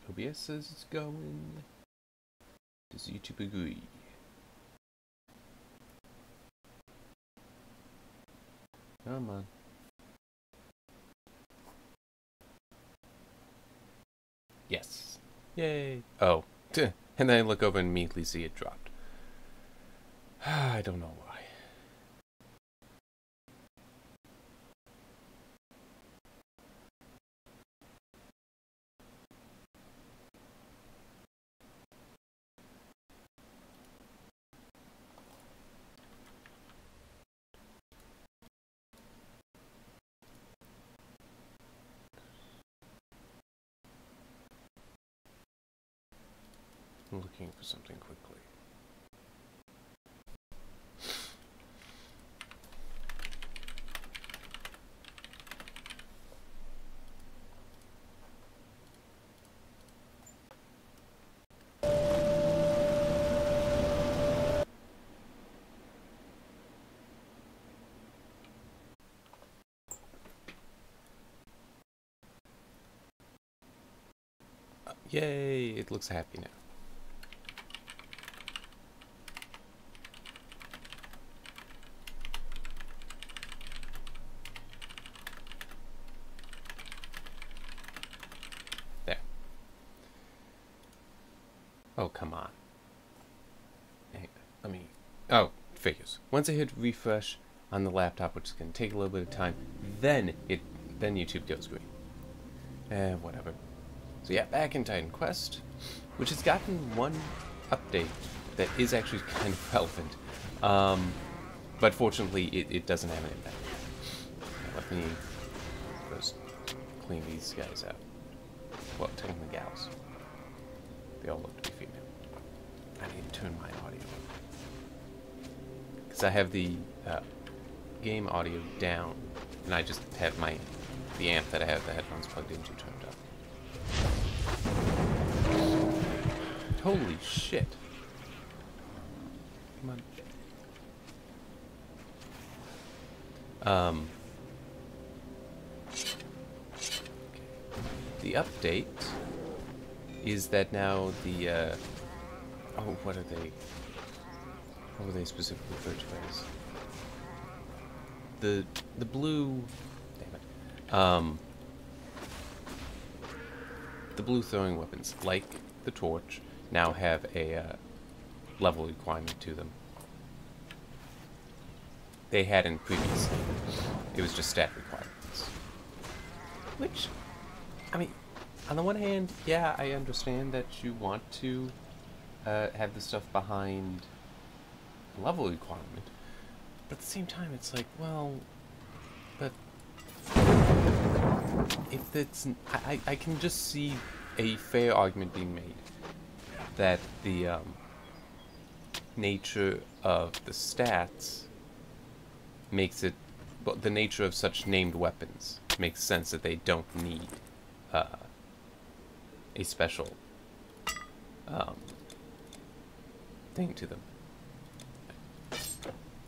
OBS says it's going. Does YouTube agree? Come on. Yes. Yay. Oh. And then I look over and immediately see it dropped. I don't know why. I'm looking for something quickly. Yay, it looks happy now. There. Oh, come on. Hey, let me... Oh, figures. Once I hit refresh on the laptop, which is going to take a little bit of time, then YouTube goes green. Whatever. So yeah, back in Titan Quest, which has gotten one update that is actually kind of relevant, but fortunately it doesn't have an impact. Now, let me first clean these guys out. Well, technically gals. They all look to be female. I need to turn my audio up. Because I have the game audio down, and I just have the amp that I have the headphones plugged into turned up. Holy shit. Come on. The update is that now the, oh, what are they? What were they specifically referred to as? The blue, damn it. The blue throwing weapons, like the torch, now have a level requirement to them. They hadn't previously. It was just stat requirements. Which, I mean, on the one hand, yeah, I understand that you want to have the stuff behind a level requirement, but at the same time, it's like, well, but if it's, I can just see a fair argument being made that the nature of the stats makes it, well, the nature of such named weapons makes sense that they don't need a special thing to them.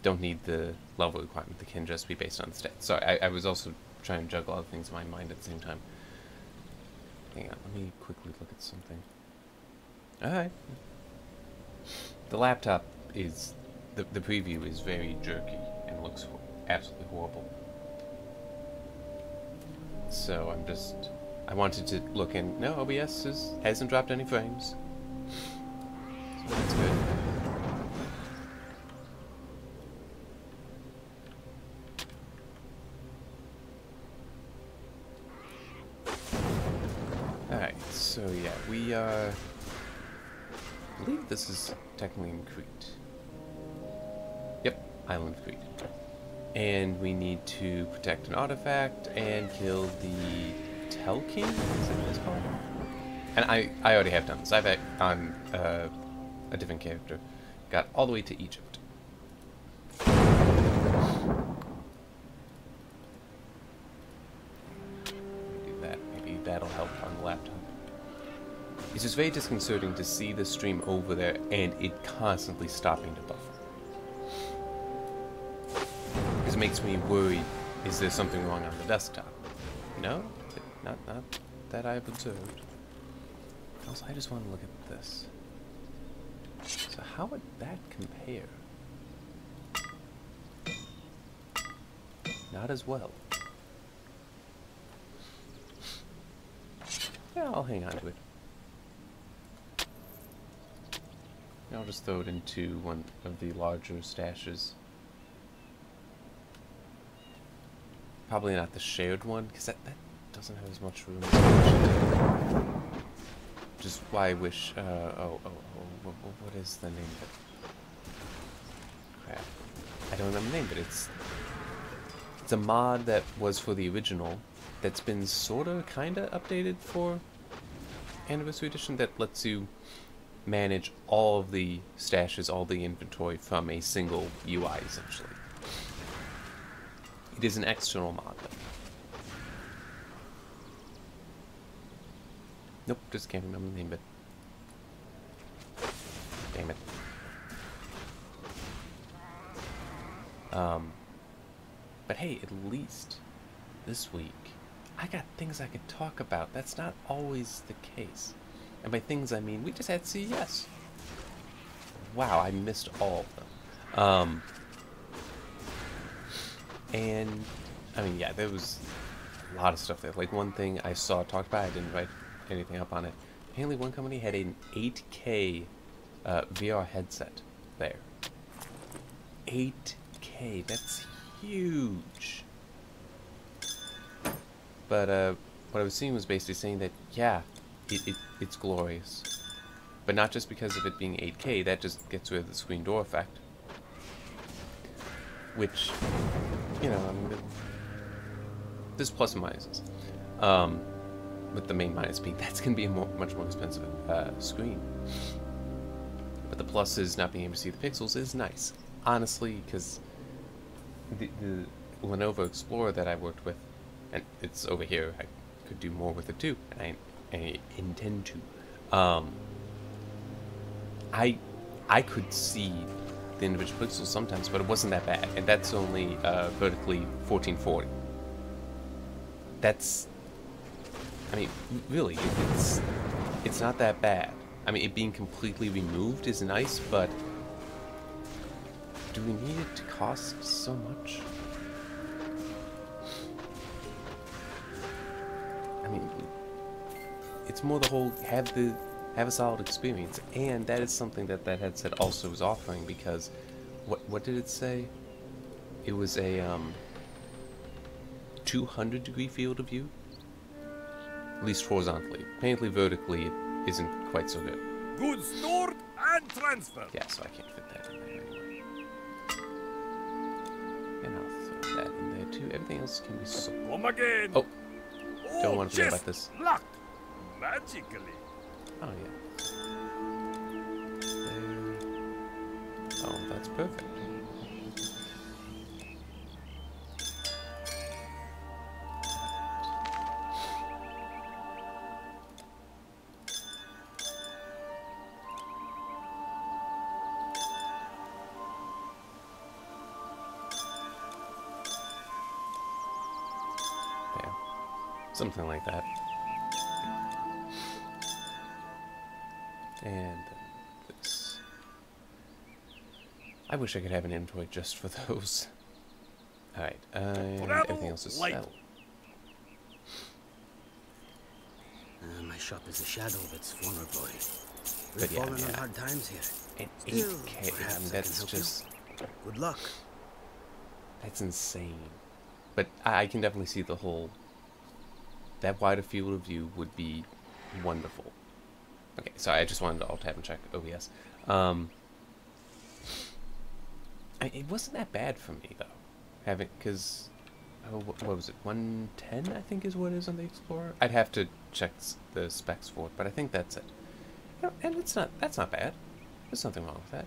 Don't need the level requirement. They can just be based on stats. Sorry, I was also trying to juggle other things in my mind at the same time. Hang on, let me quickly look at something. Alright. The laptop is... The preview is very jerky and looks absolutely horrible. So I'm just... I wanted to look in... No, OBS hasn't dropped any frames. So that's good. Alright, so yeah, we are... I believe this is technically in Crete. Yep, Island Crete. And we need to protect an artifact and kill the Tell King? Is that what it's called? And I already have done this. I've on a different character. Got all the way to Egypt. Do that. Maybe that'll help on the laptop. It's just very disconcerting to see the stream over there and it constantly stopping to buffer. Because it makes me worried, is there something wrong on the desktop? No? Not that I've observed. Also, I just want to look at this. So how would that compare? Not as well. Yeah, I'll hang on to it. I'll just throw it into one of the larger stashes. Probably not the shared one, because that doesn't have as much room. Which is why I wish, what is the name of it? Crap. I don't remember the name, but it's a mod that was for the original that's been sorta, kinda updated for Anniversary Edition that lets you manage all of the stashes, all the inventory from a single UI, essentially. It is an external mod, though. Nope, just can't remember the name of it. Damn it. But hey, at least this week, I got things I could talk about. That's not always the case. And by things, I mean, we just had CES. Wow, I missed all of them. And, I mean, yeah, there was a lot of stuff there. Like, one thing I saw talked about, I didn't write anything up on it. Apparently, one company had an 8K VR headset there. 8K, that's huge. But, what I was seeing was basically saying that, yeah, it's glorious. But not just because of it being 8K, that just gets rid of the screen door effect. Which, you know, I mean, there's plus and minuses. With the main minus being that's going to be a much more expensive screen. But the plus is not being able to see the pixels is nice. Honestly, because the Lenovo Explorer that I worked with, and it's over here, I could do more with it too, and I intend to. I could see the individual pixels sometimes, but it wasn't that bad, and that's only vertically 1440. That's, I mean, really, it's not that bad. I mean, it being completely removed is nice, but do we need it to cost so much? I mean, it's more the whole have a solid experience, and that is something that headset also is offering, because what did it say? It was a 200-degree field of view, at least horizontally. Apparently, vertically, it isn't quite so good. Goods stored and transferred. Yeah, so I can't fit that in there anyway. And I'll throw that in there too. Everything else can be sold. Come again. Oh, don't want to forget about this. Locked magically. Oh yeah. There. Oh, that's perfect. There. Something like that. And this. I wish I could have an inventory just for those. Alright, and everything else is settled. My shop is a shadow of its former glory. But We've yeah, fallen on yeah. hard times here. And Still, 8K, perhaps I mean, I that's can help just... Good luck. That's insane. But I can definitely see the whole... That wider field of view would be wonderful. Okay, sorry, I just wanted to alt-tab and check OBS. It wasn't that bad for me, though. Having, because... Oh, what was it? 110, I think, is what it is on the Explorer? I'd have to check the specs for it, but I think that's it. You know, and that's not bad. There's nothing wrong with that.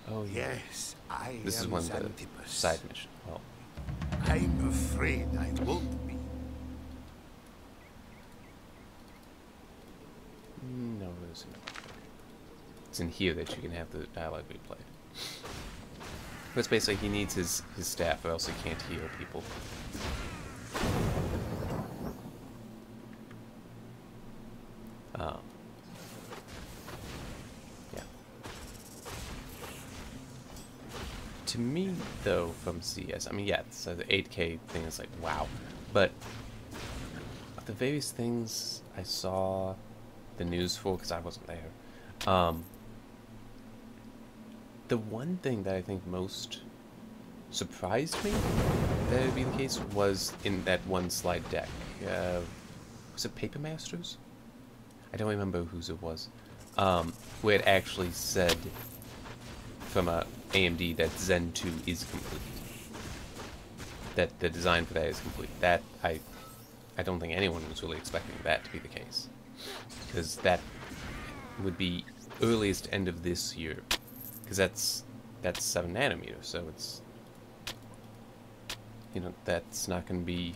Oh, yeah. Yes, I This is am one of the Xanthippus. side mission. Well, I'm afraid I won't be. no, there's no. It's in here that you can have the dialogue replayed. But it's basically he needs his staff, or else he can't heal people. Yeah. To me, though, from CS, I mean, yeah, so the 8K thing is like, wow. But the various things I saw the news for, because I wasn't there, the one thing that I think most surprised me that it would be the case was in that one slide deck. Was it Paper Masters? I don't remember whose it was. Where it actually said from AMD that Zen 2 is complete. That the design for that is complete. That I don't think anyone was really expecting that to be the case. Because that would be earliest end of this year. Because that's 7 nanometers, so it's, you know, that's not going to be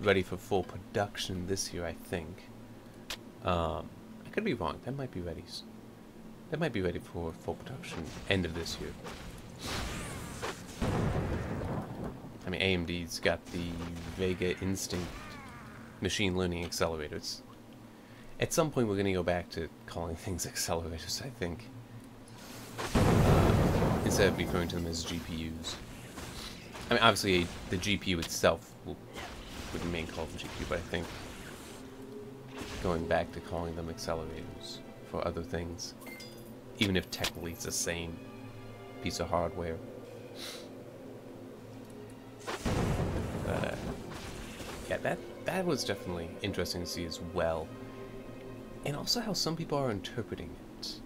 ready for full production this year, I think. I could be wrong. That might be ready. That might be ready for full production end of this year. I mean, AMD's got the Vega Instinct machine learning accelerators. At some point, we're going to go back to calling things accelerators, I think. Instead of referring to them as GPUs. I mean, obviously, the GPU itself would remain called the GPU, but I think going back to calling them accelerators for other things, even if technically it's the same piece of hardware. But, yeah, that was definitely interesting to see as well. And also how some people are interpreting it.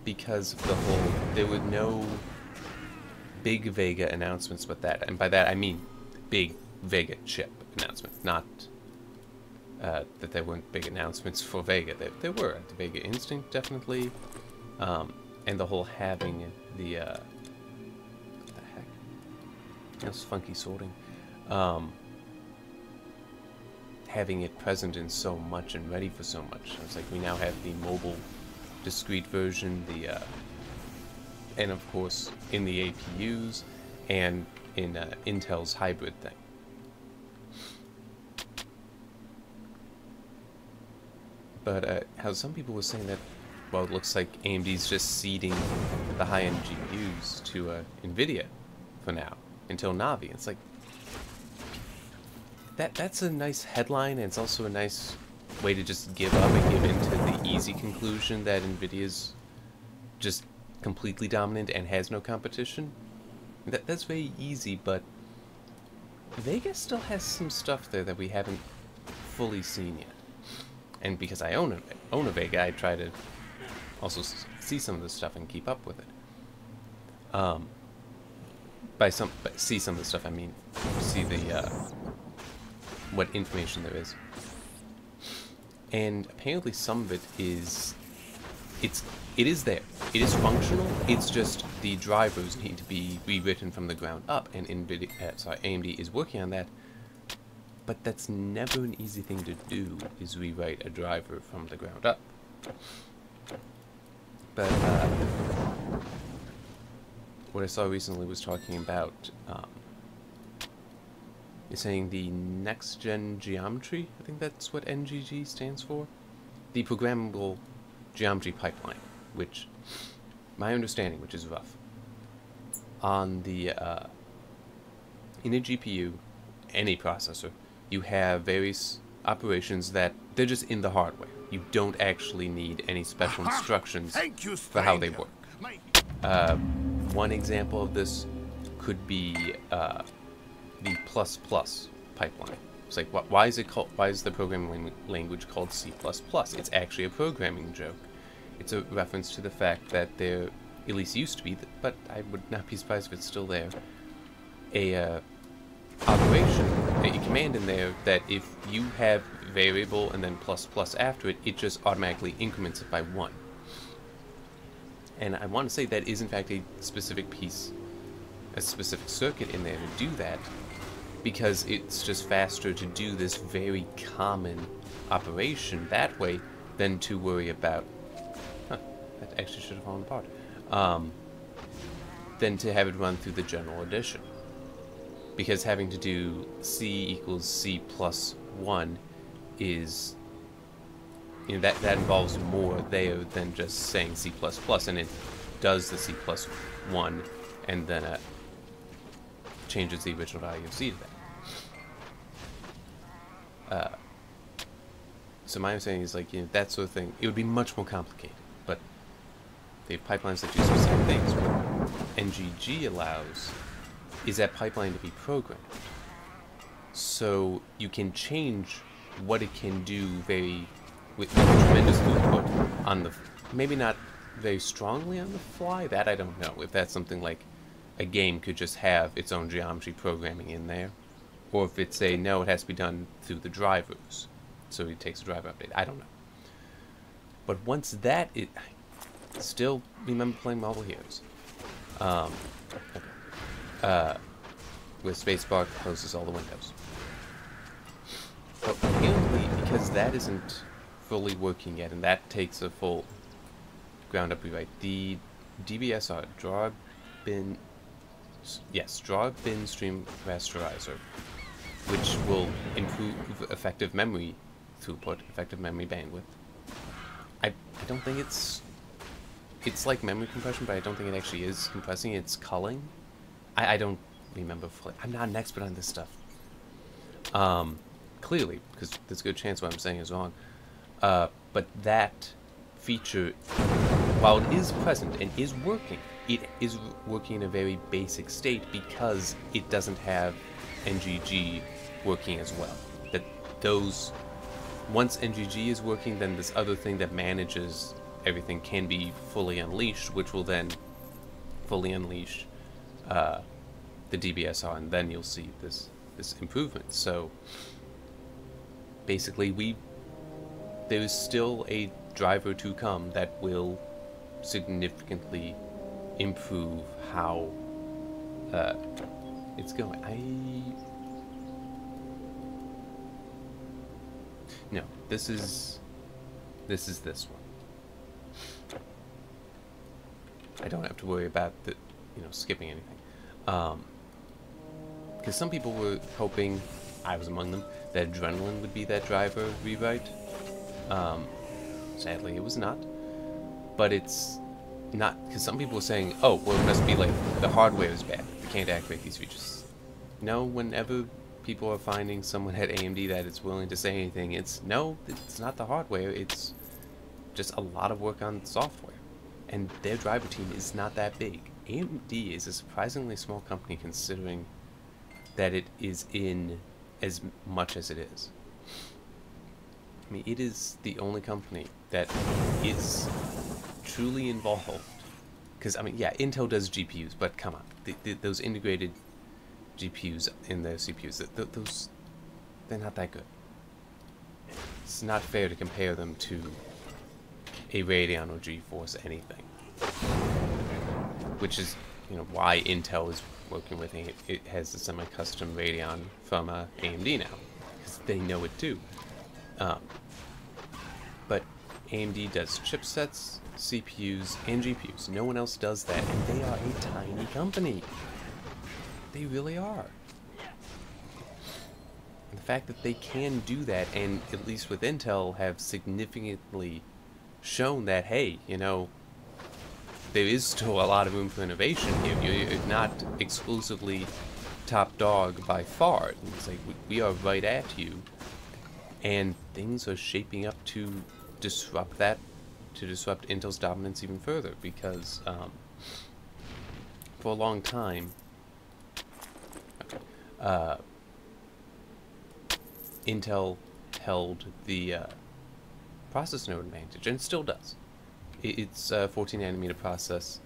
Because of the whole, there were no big Vega announcements but that, and by that I mean big Vega chip announcement, not that there weren't big announcements for Vega. There were, the Vega Instinct definitely, and the whole having the, what the heck? That's funky sorting. Having it present in so much and ready for so much. It's like we now have the mobile discrete version, the and of course in the APUs and in Intel's hybrid thing. But how some people were saying that, well, it looks like AMD's just ceding the high-end GPUs to NVIDIA for now until Navi. It's like that's a nice headline, and it's also a nice way to just give up and give into the easy conclusion that NVIDIA's just completely dominant and has no competition. That's very easy, but Vega still has some stuff there that we haven't fully seen yet. And because I own a Vega, I try to also see some of this stuff and keep up with it. By see some of the stuff, I mean see the what information there is. And apparently some of it is, it is there. It is functional. It's just the drivers need to be rewritten from the ground up, and AMD is working on that. But that's never an easy thing to do, is rewrite a driver from the ground up. But what I saw recently was talking about is saying the next-gen geometry, I think that's what NGG stands for, the programmable geometry pipeline, which, my understanding, which is rough, on the, in a GPU, any processor, you have various operations that, they're just in the hardware. You don't actually need any special instructions for how they work. One example of this could be, the ++ pipeline. It's like, why is the programming language called C++? It's actually a programming joke. It's a reference to the fact that there, at least used to be, but I would not be surprised if it's still there, a operation, a command in there that if you have variable and then ++ after it, it just automatically increments it by 1. And I want to say that is in fact a specific piece, a specific circuit in there to do that, because it's just faster to do this very common operation that way than to worry about, that actually should have fallen apart, than to have it run through the general addition. Because having to do C equals C plus 1 is you know, that involves more there than just saying C++, and it does the C+1 and then changes the original value of C to that. So my understanding is, like, you know, that sort of thing, it would be much more complicated, but they have pipelines that do specific things. What NGG allows is that pipeline to be programmed. So you can change what it can do with tremendous throughput on the, maybe not very strongly on the fly, that I don't know. If that's something like a game could just have its own geometry programming in there, or if it's no, it has to be done through the drivers. So it takes a driver update. I don't know. But once that, it still remember playing Marble Heroes. Where spacebar closes all the windows. But apparently, because that isn't fully working yet, and that takes a full ground up rewrite, the DBSR, draw bin stream rasterizer, which will improve effective memory throughput, effective memory bandwidth. I don't think it's like memory compression, but I don't think it actually is compressing, it's culling. I don't remember fully. I'm not an expert on this stuff. Clearly, because there's a good chance what I'm saying is wrong. But that feature, while it is present and is working, it is working in a very basic state because it doesn't have NGG working as well. That those, once NGG is working, then this other thing that manages everything can be fully unleashed, which will then fully unleash the DBSR, and then you'll see this improvement. So basically, there is still a driver to come that will significantly improve how it's going. No, this is this one. I don't have to worry about skipping anything. Because some people were hoping, I was among them, that Adrenaline would be that driver rewrite. Sadly, it was not. But it's not, because some people were saying, oh, well, it must be like the hardware is bad. We can't activate these features. No, whenever people are finding someone at AMD that is willing to say anything, it's not the hardware, it's just a lot of work on software. And their driver team is not that big. AMD is a surprisingly small company considering that it is in as much as it is. I mean, it is the only company that is truly involved. Because, I mean, yeah, Intel does GPUs, but come on. Those integrated GPUs in their CPUs, they're not that good. It's not fair to compare them to a Radeon or GeForce anything. Which is, why Intel is working with it has a semi-custom Radeon from AMD now, because they know it too. But AMD does chipsets, CPUs, and GPUs. No one else does that, and they are a tiny company. They really are. And the fact that they can do that, and at least with Intel, have significantly shown that, hey, there is still a lot of room for innovation here. You're not exclusively top dog by far. It's like, we are right at you. And things are shaping up to disrupt that, to disrupt Intel's dominance even further. Because for a long time, Intel held the process node advantage, and it still does. It's 14 nanometer process.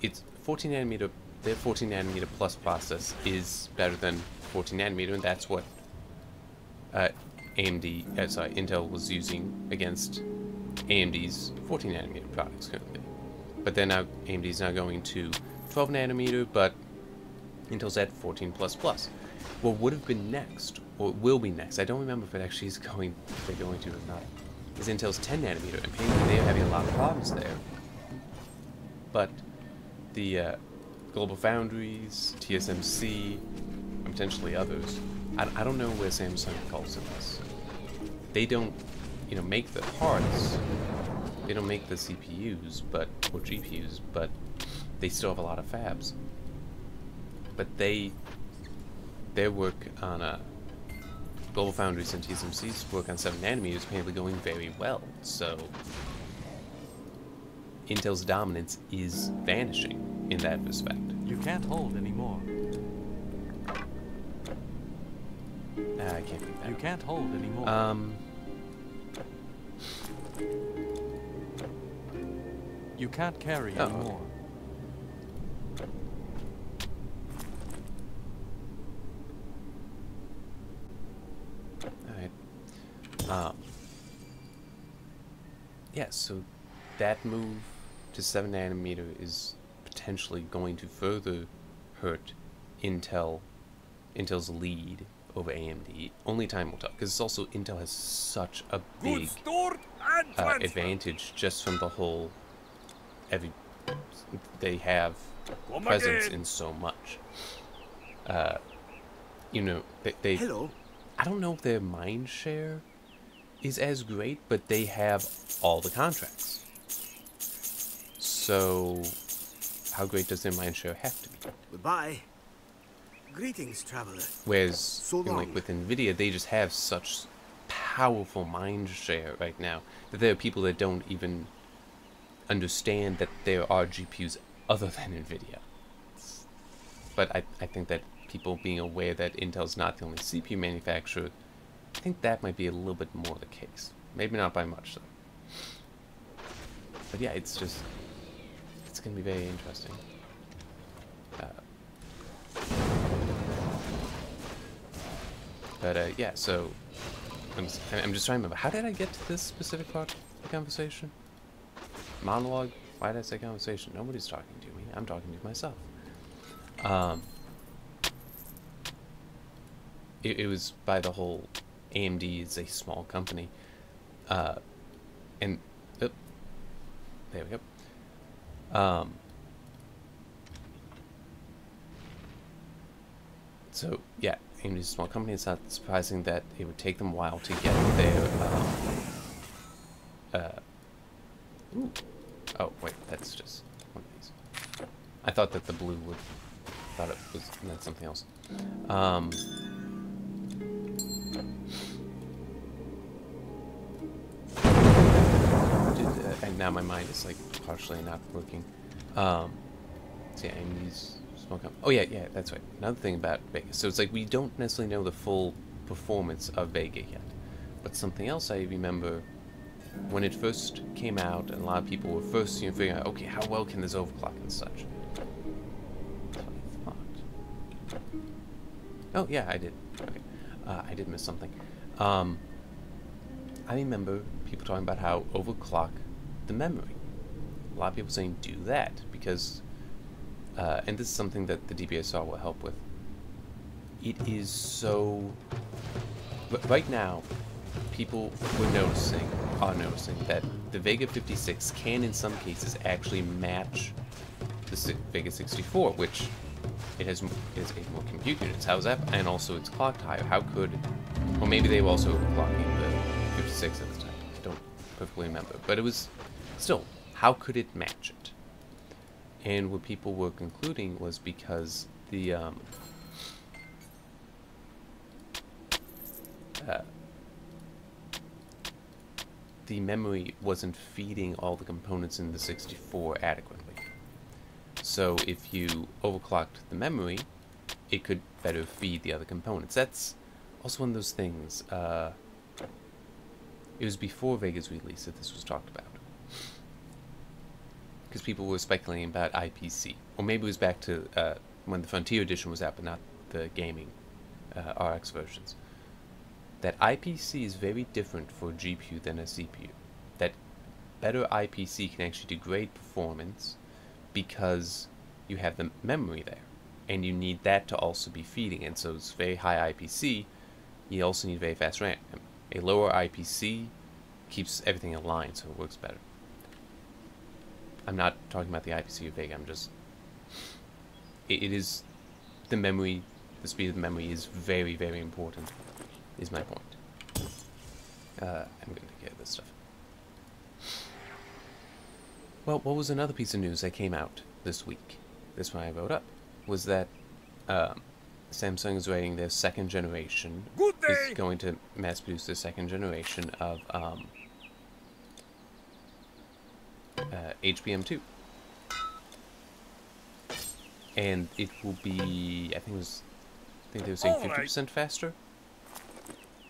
It's 14 nanometer. Their 14 nanometer plus process is better than 14 nanometer, and that's what Intel was using against AMD's 14 nanometer products currently. But then now AMD's now going to 12 nanometer, but Intel's at 14 plus plus. What would have been next, or will be next, I don't remember if it actually is going, if they're going to or not, is Intel's 10 nanometer, and apparently they're having a lot of problems there. But the Global Foundries, TSMC, and potentially others, I don't know where Samsung calls in this. They don't you know, make the parts. They don't make the CPUs, or GPUs, but they still have a lot of fabs. But their work on Global Foundries and TSMC's work on 7 nanometers is apparently going very well. So Intel's dominance is vanishing in that respect. You can't hold anymore. I can't do that. You can't hold anymore. You can't carry anymore. Alright. Yeah, so that move to 7 nanometer is potentially going to further hurt Intel's lead over AMD. Only time will tell, because it's also Intel has such a big advantage just from the whole they have presence in so much. You know, they Hello. I don't know if their mind share is as great, but they have all the contracts. So how great does their mind share have to be? Goodbye. Greetings, traveler. Whereas, So like long. with Nvidia, they just have such powerful mind share right now that there are people that don't even understand that there are GPUs other than Nvidia. But I think that people being aware that Intel's not the only CPU manufacturer, I think that might be a little bit more the case. Maybe not by much, though. But yeah, it's going to be very interesting. Yeah, so I'm just trying to remember. How did I get to this specific part of the conversation? Monologue? Why did I say conversation? Nobody's talking to me. I'm talking to myself. It was by the whole AMD is a small company. And there we go. So yeah, AMD is a small company. It's not surprising that it would take them a while to get their ooh. Oh wait, that's just one of these. I thought that the blue would. Thought it was that's something else. And now my mind is like partially not working. So yeah, AMD's small company. Oh yeah, that's right. Another thing about Vega. So it's like we don't necessarily know the full performance of Vega yet. But something else I remember when it first came out, and a lot of people were first figuring out, okay, how well can this overclock and such. That's what I thought. Oh yeah, I did. Okay, I did miss something. I remember people talking about how overclock the memory. A lot of people saying do that because, and this is something that the DBSR will help with. It is so. Right now, people are noticing that the Vega 56 can, in some cases, actually match the Vega 64, which it has 8 more compute units. How's that? And also it's clocked higher. How could? Well, maybe they were also overclocking the 56 at the time. I don't perfectly remember, but it was still. How could it match it? And what people were concluding was because the memory wasn't feeding all the components in the 64 adequately. So if you overclocked the memory, it could better feed the other components. That's also one of those things. It was before Vega's release that this was talked about. Because people were speculating about IPC. Or maybe it was back to when the Frontier Edition was out, but not the gaming RX versions. That IPC is very different for a GPU than a CPU. That better IPC can actually degrade performance because you have the memory there. And you need that to also be feeding. And so it's very high IPC. You also need very fast RAM. A lower IPC keeps everything in line, so it works better. I'm not talking about the IPC of Vega. I'm just... It is... The memory... The speed of the memory is very, very important. Is my point. I'm going to take care of this stuff. Well, what was another piece of news that came out this week? This one I wrote up. Was that Samsung is writing their second generation. Good day. Is going to mass produce their second generation of HBM2. And it will be, I think they were saying 50% faster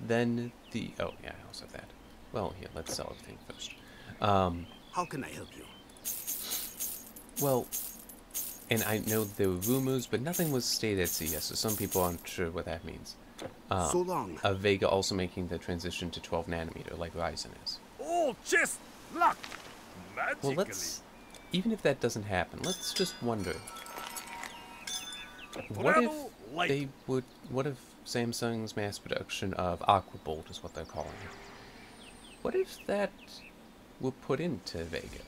than the, oh yeah, I also have that. Well, here, let's sell everything first. How can I help you? Well, and I know there were rumors, but nothing was stated at CES, so some people aren't sure what that means. So long. Vega also making the transition to 12 nanometer, like Ryzen is. All chest locked. Well, Magically. even if that doesn't happen, let's just wonder. What if Samsung's mass production of Aquabolt is what they're calling it? What if that were put into Vega?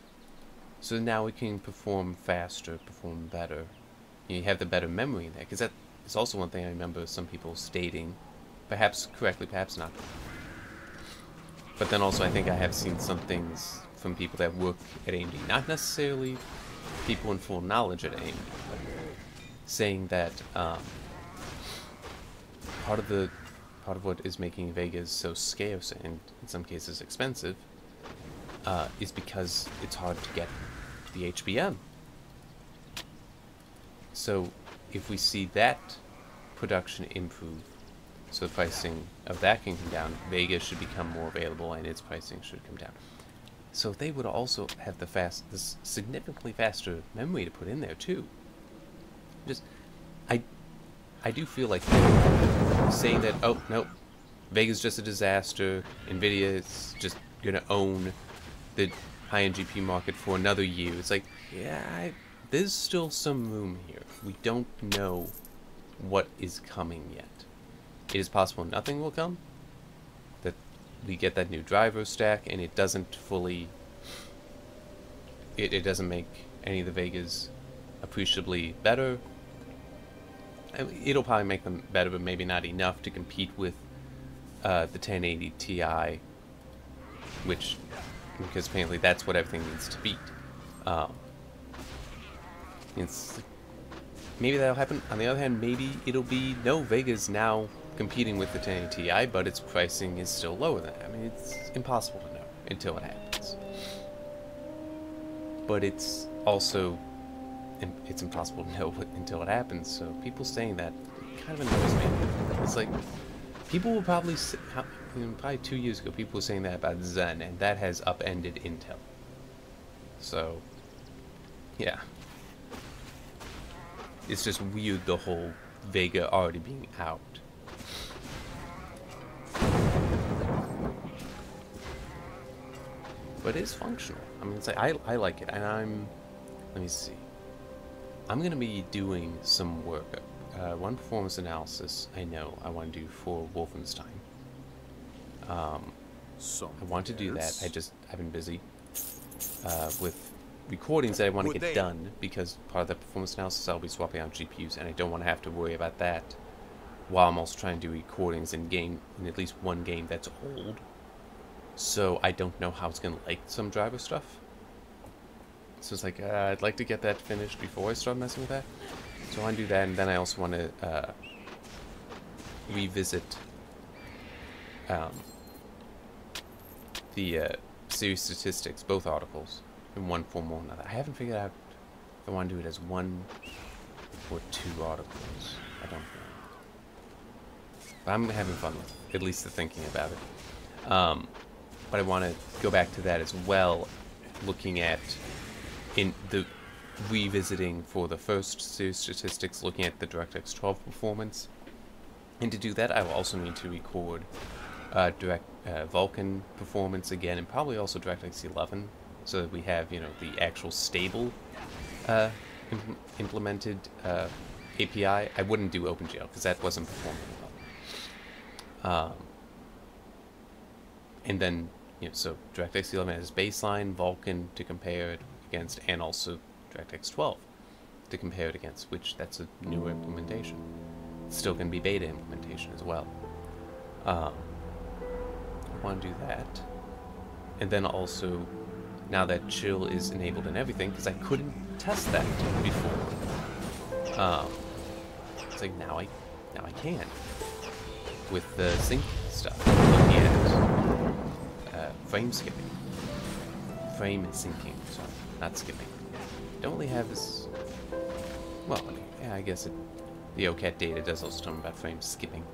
So now it can perform faster, perform better. You have the better memory in there, because that is also one thing I remember some people stating, perhaps correctly, perhaps not. But then also I think I have seen some things from people that work at AMD, not necessarily people in full knowledge at AMD, but saying that part of what is making Vegas so scarce and in some cases expensive is because it's hard to get the HBM. So if we see that production improve, so the pricing of that can come down, Vega should become more available and its pricing should come down. So if they would also have this significantly faster memory to put in there too. I do feel like saying that, oh no, Vega's just a disaster, Nvidia is just gonna own the high-end GPU market for another year. It's like, yeah, there's still some room here. We don't know what is coming yet. It is possible nothing will come, that we get that new driver stack and it doesn't fully, it doesn't make any of the Vegas appreciably better. I mean, it'll probably make them better, but maybe not enough to compete with the 1080 Ti, which, because apparently that's what everything needs to beat. Maybe that'll happen. On the other hand, maybe it'll be, no, Vega's now competing with the 1080 Ti, but its pricing is still lower than that. I mean, it's impossible to know until it happens. But it's also, it's impossible to know until it happens, so people saying that kind of annoys me. It's like, people will probably, probably 2 years ago, people were saying that about Zen, and that has upended Intel. So, yeah. It's just weird, the whole Vega already being out. But it is functional. I mean, it's like, I like it, and let me see. I'm going to be doing some work. One performance analysis I know I want to do for Wolfenstein. I want to do that. I've been busy with recordings that I want to get done, because part of the performance analysis I'll be swapping out GPUs, and I don't want to have to worry about that while I'm also trying to do recordings in at least one game that's old. So I don't know how it's going to like some driver stuff. So it's like, I'd like to get that finished before I start messing with that. So I want to do that, and then I also want to revisit the series statistics, both articles, in one form or another. I haven't figured out if I want to do it as one or two articles. I don't know. But I'm having fun with it, at least the thinking about it. But I want to go back to that as well, looking at in the revisiting for the first series statistics, looking at the DirectX 12 performance. And to do that, I will also need to record Vulkan performance again, and probably also DirectX 11, so that we have, you know, the actual stable implemented API. I wouldn't do OpenGL because that wasn't performing well. And then, you know, so DirectX 11 has baseline, Vulkan to compare it against, and also DirectX 12 to compare it against, which that's a newer implementation. It's still going to be beta implementation as well. want to do that. And then also, now that chill is enabled and everything, because I couldn't test that before. It's like now I can with the sync stuff. Looking at frame skipping, frame syncing. Sorry, not skipping. Don't really have this. Well, I mean, yeah, I guess the OCAT data does also tell me about frame skipping.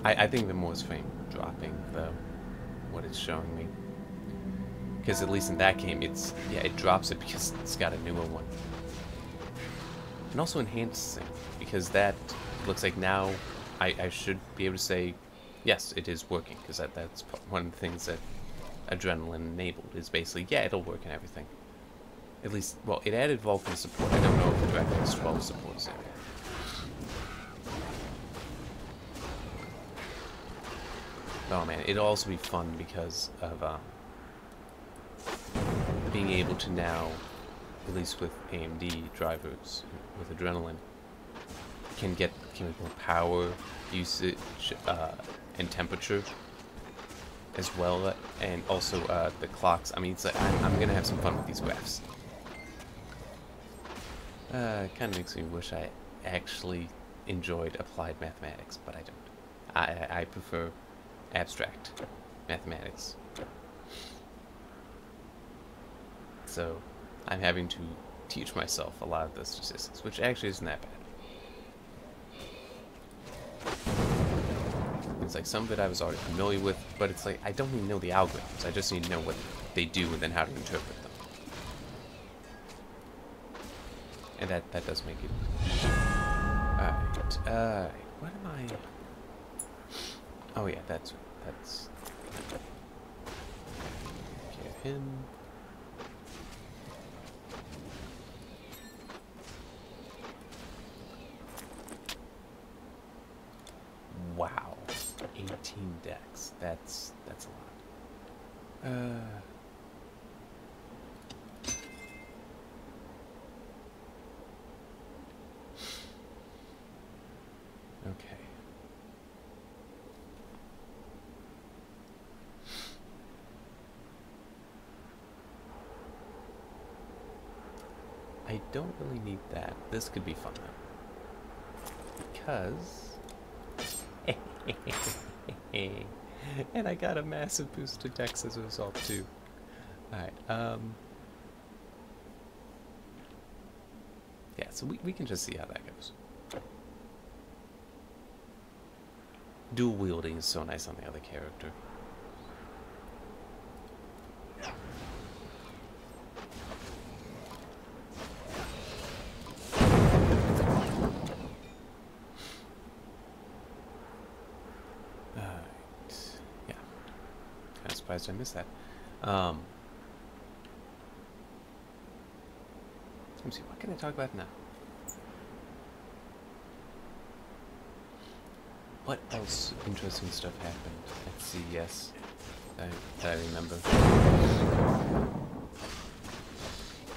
I think the more is frame dropping, though, what it's showing me. Because at least in that game, it drops it because it's got a newer one. And also enhancing, because that looks like now I should be able to say, yes, it is working, because that's one of the things that Adrenaline enabled, is basically, yeah, it'll work and everything. At least, well, it added Vulkan support. I don't know if DirectX 12 supports it. Oh man, it'll also be fun because of being able to now, at least with AMD drivers, with Adrenaline, can get more power usage and temperature as well, and also the clocks. I mean, it's like I'm gonna have some fun with these graphs. It kind of makes me wish I actually enjoyed applied mathematics, but I don't. I prefer abstract mathematics. So I'm having to teach myself a lot of the statistics, which actually isn't that bad. It's like some of it I was already familiar with, but it's like I don't even know the algorithms. I just need to know what they do and then how to interpret them. And that does make it easier. Alright, what am I... Oh yeah, that's... Get him... Wow, 18 decks. That's a lot. Okay. I don't really need that. This could be fun though. Because... and I got a massive boost to dex as a result too. Alright, yeah, so we can just see how that goes. Dual wielding is so nice on the other character. Surprised I missed that. Let me see, what can I talk about now? What else interesting stuff happened at CES that I remember?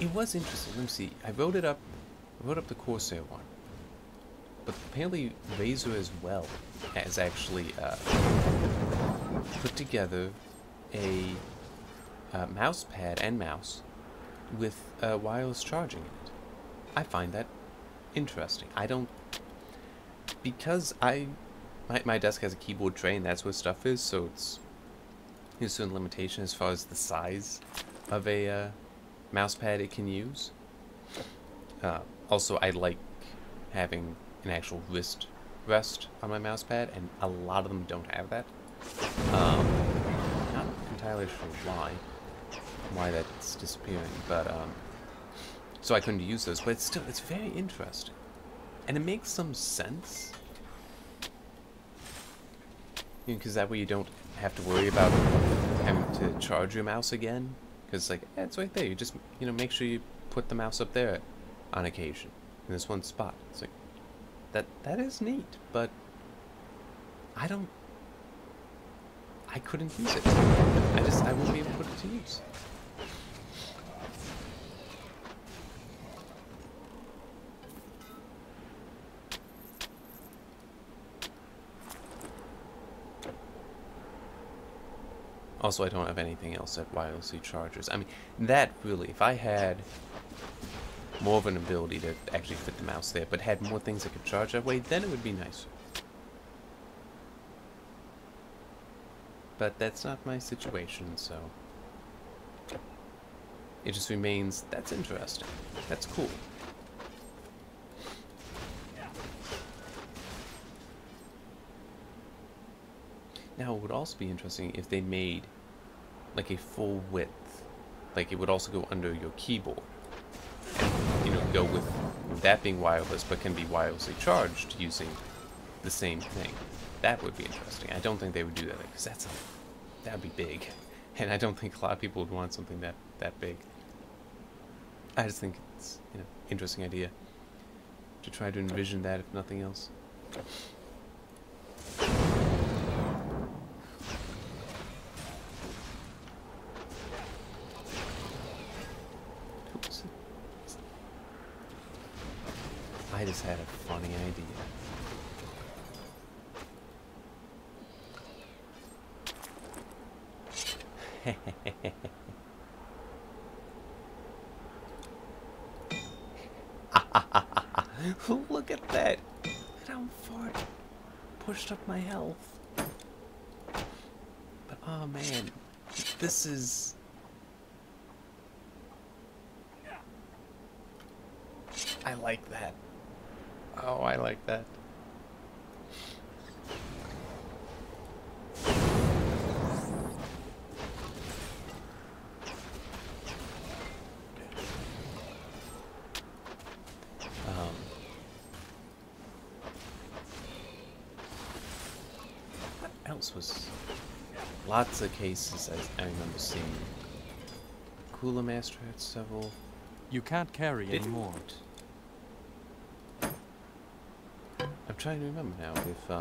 It was interesting. Let me see. I wrote up the Corsair one, but apparently Razer as well has actually put together a mouse pad and mouse with wireless charging in it. I find that interesting. I don't, because my desk has a keyboard tray and that's where stuff is, so there's certain limitation as far as the size of a mouse pad it can use. Also, I like having an actual wrist rest on my mouse pad, and a lot of them don't have that. Not entirely sure why that's disappearing, but so I couldn't use those, but it's very interesting, and it makes some sense, because that way you don't have to worry about having to charge your mouse again, because like it's right there. You just make sure you put the mouse up there on occasion in this one spot. It's like that is neat, but I couldn't use it. I wouldn't be able to put it to use. Also, I don't have anything else that wirelessly charges. I mean, that really, if I had more of an ability to actually fit the mouse there, but had more things that could charge that way, then it would be nicer. But that's not my situation, so it just remains, that's interesting. That's cool. Now, it would also be interesting if they made like a full width, like it would also go under your keyboard, and, you know, go with that being wireless, but can be wirelessly charged using the same thing. That would be interesting. I don't think they would do that because that would be big, and I don't think a lot of people would want something that big. I just think it's, you know, interesting idea to try to envision that, if nothing else. Oops. I just had a funny idea. Look at that! Look at how far it pushed up my health. But oh man, this is... I like that. Oh, I like that. What else was... Lots of cases I remember seeing. Cooler Master had several. You can't carry anymore. I'm trying to remember now if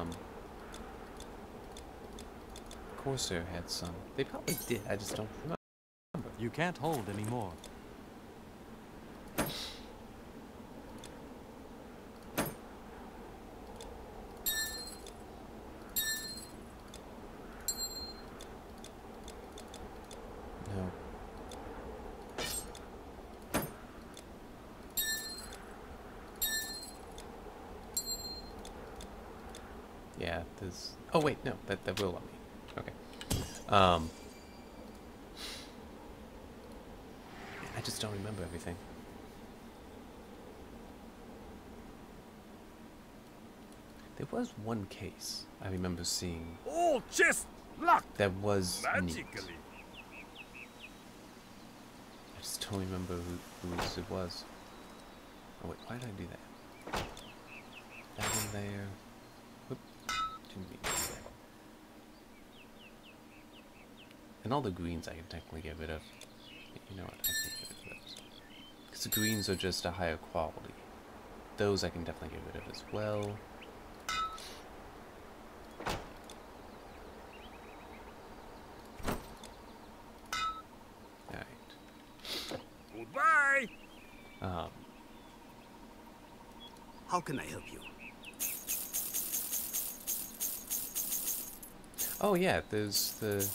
Corsair had some. They probably did, I just don't remember. You can't hold anymore. No. Yeah, there's... Oh wait, no, that will let me. Okay. I just don't remember everything. There was one case I remember seeing All chest locked that was neat. magically. I just don't remember whose it was. Oh wait, why did I do that? That one there. Whoop. Didn't mean to do that. And all the greens I can technically get rid of. You know what? I can get rid of those. Because the greens are just a higher quality. Those I can definitely get rid of as well. Alright. Goodbye. How can I help you? Oh yeah, there's the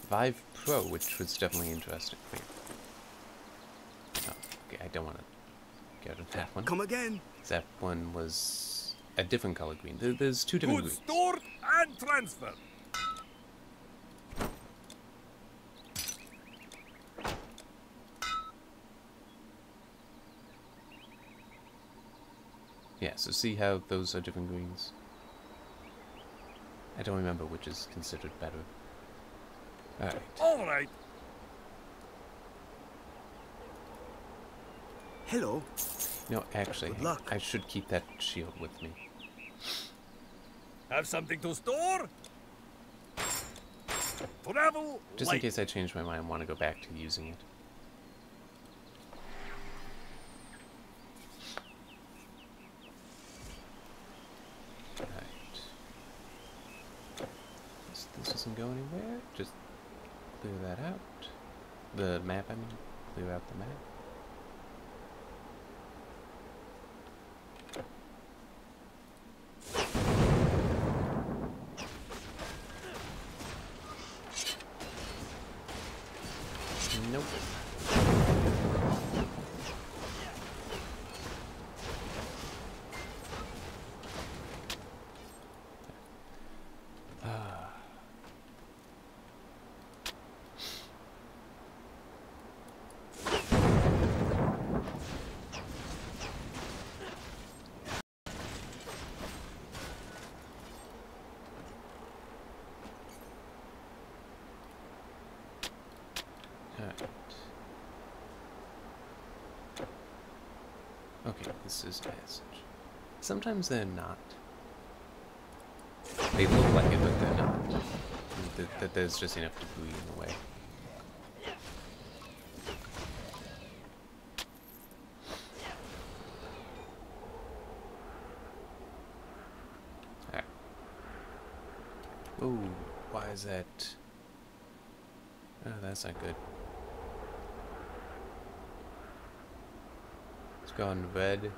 Vive Pro, which was definitely interesting. Wait. Oh, okay, I don't want to go to that one. Come again? That one was a different color green. There's two different Goods greens. stored and transferred. Yeah, so see how those are different greens? I don't remember which is considered better. Alright. All right. Hello. No, actually, Good luck. I should keep that shield with me. Have something to store? Travel Just light. in case I change my mind and want to go back to using it. Alright. This doesn't go anywhere. Just clear that out. The map, I mean. Clear out the map. Nope. Okay, this is passage. Sometimes they're not. They look like it, but they're not. That there's just enough debris in the way. Alright. Ooh, why is that? Oh, that's not good. It's gone red.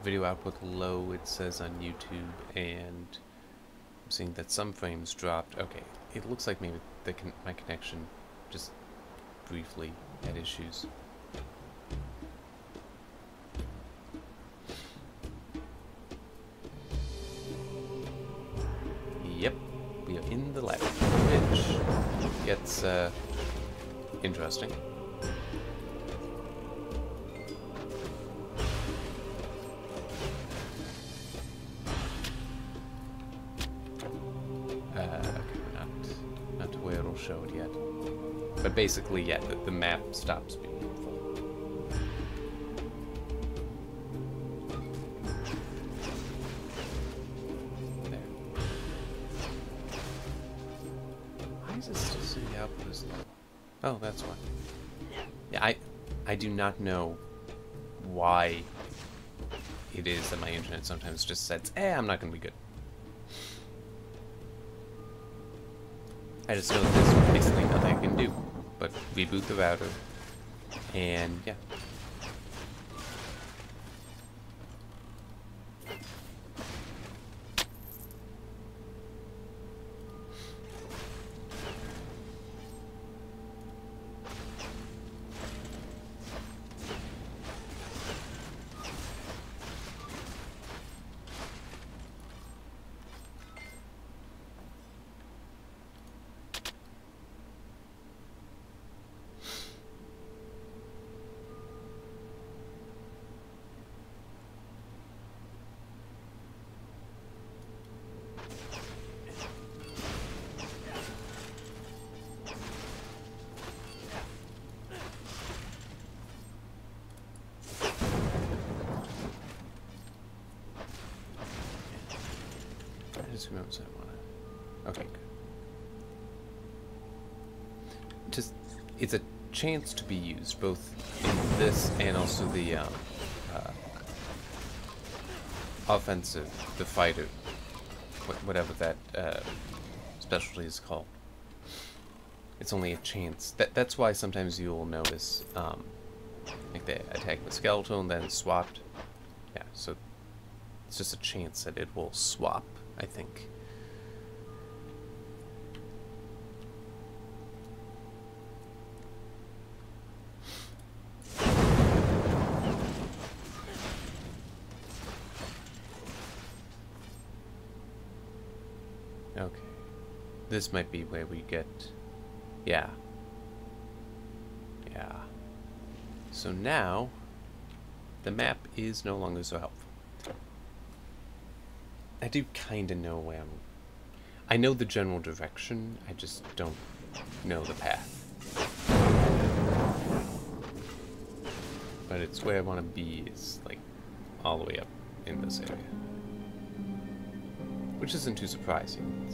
Video output low, it says on YouTube, and I'm seeing that some frames dropped. Okay, it looks like maybe my connection just briefly had issues. Yep, we are in the lab, which gets interesting. Not to where it'll show it yet. But basically, yeah, the map stops being full. There. Why is it still saying the output is low? Oh, that's why. Yeah, I do not know why it is that my internet sometimes just says, I'm not gonna be good. I just know there's basically nothing I can do but reboot the router, and yeah. Just remember I want to. Okay, good. Just, it's a chance to be used both in this and also the offensive, the fighter, whatever that specialty is called. It's only a chance. That's why sometimes you'll notice, like they attack the skeleton, then swapped. Yeah, so it's just a chance that it will swap, I think. Okay. This might be where we get... Yeah. Yeah. So now, the map is no longer so helpful. I do kind of know where I know the general direction, I just don't know the path. But it's where I want to be, is like all the way up in this area. Which isn't too surprising.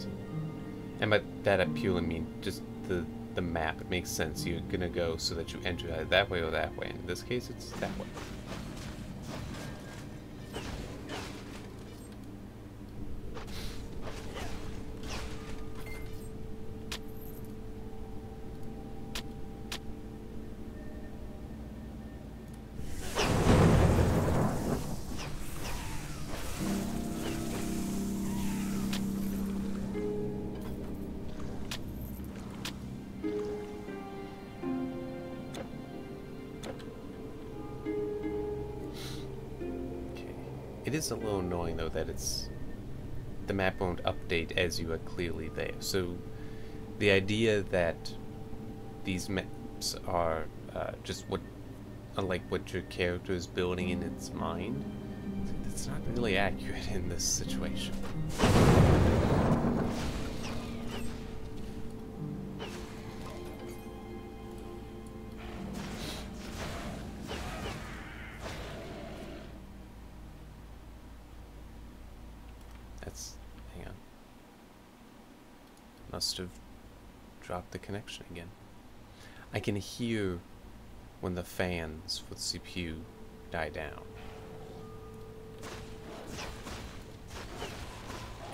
And by that I purely mean just the map. It makes sense. You're gonna go so that you enter either that way or that way. In this case, it's that way. It is a little annoying though that the map won't update as you are clearly there. So the idea that these maps are just unlike what your character is building in its mind, it's not really accurate in this situation. Hang on. Must have dropped the connection again. I can hear when the fans for the CPU die down.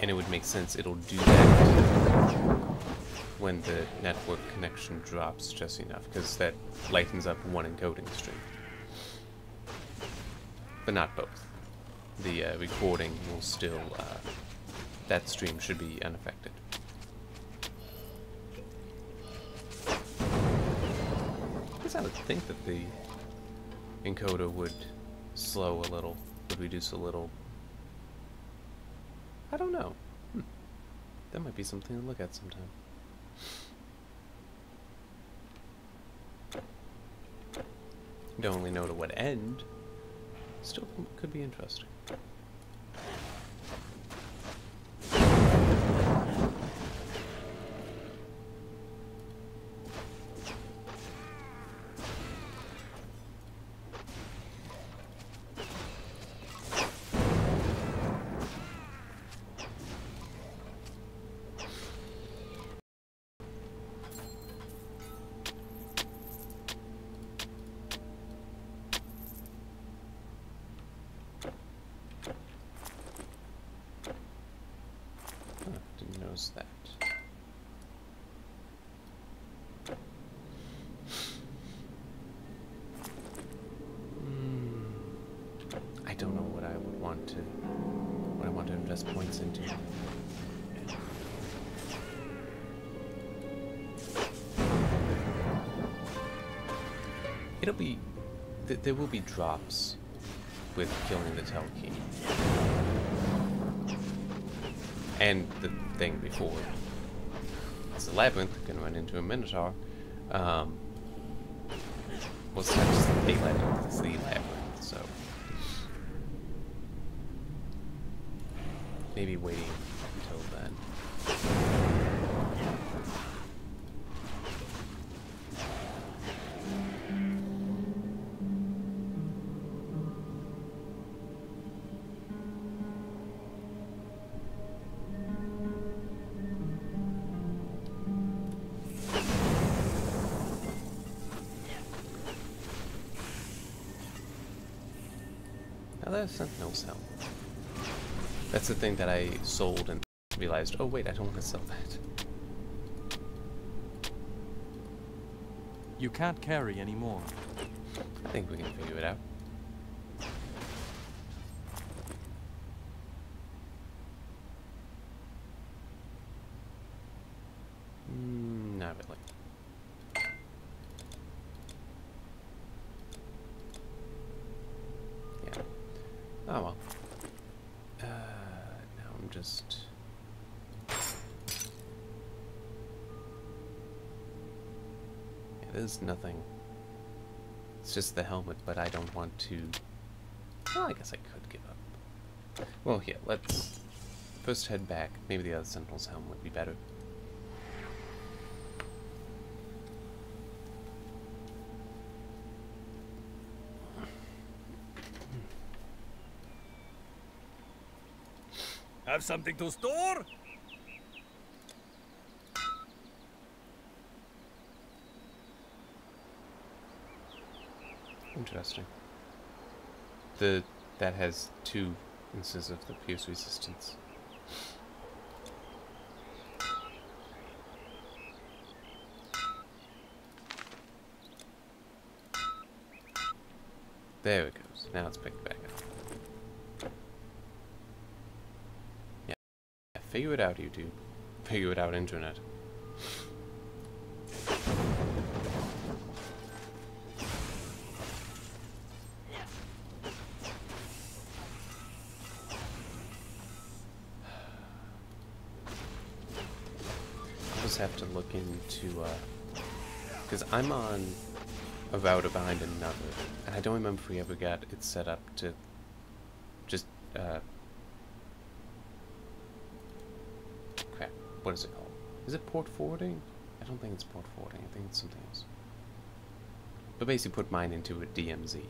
And it would make sense it'll do that when the network connection drops just enough, because that lightens up one encoding stream. But not both. The recording will still, that stream should be unaffected. I guess I would think that the encoder would slow a little, would reduce a little. I don't know. That might be something to look at sometime. Don't really know to what end. Still could be interesting. Didn't notice that. I don't know what I would want to invest points into. It'll be there will be drops with killing the Telkey. And the thing before, it's a labyrinth, gonna run into a Minotaur. Well, it's not just a labyrinth, it's the labyrinth, so maybe waiting until then. Now there's Sentinel's helm. That's the thing that I sold and realized, oh wait, I don't want to sell that. You can't carry anymore. I think we can figure it out. Not really. Yeah. Oh well. Now I'm just... There's nothing. It's just the helmet, but I don't want to... Well, I guess I could give up. Well, yeah, let's first head back. Maybe the other Sentinel's helm would be better. Have something to store? Interesting. That has 2 instances of the pierce resistance. There it goes. Now it's picked back up. Yeah. Figure it out, YouTube. Figure it out, Internet. just have to look into, because I'm on a router behind another, and I don't remember if we ever got it set up to just, crap, what is it called? Is it port forwarding? I don't think it's port forwarding, I think it's something else. But basically put mine into a DMZ,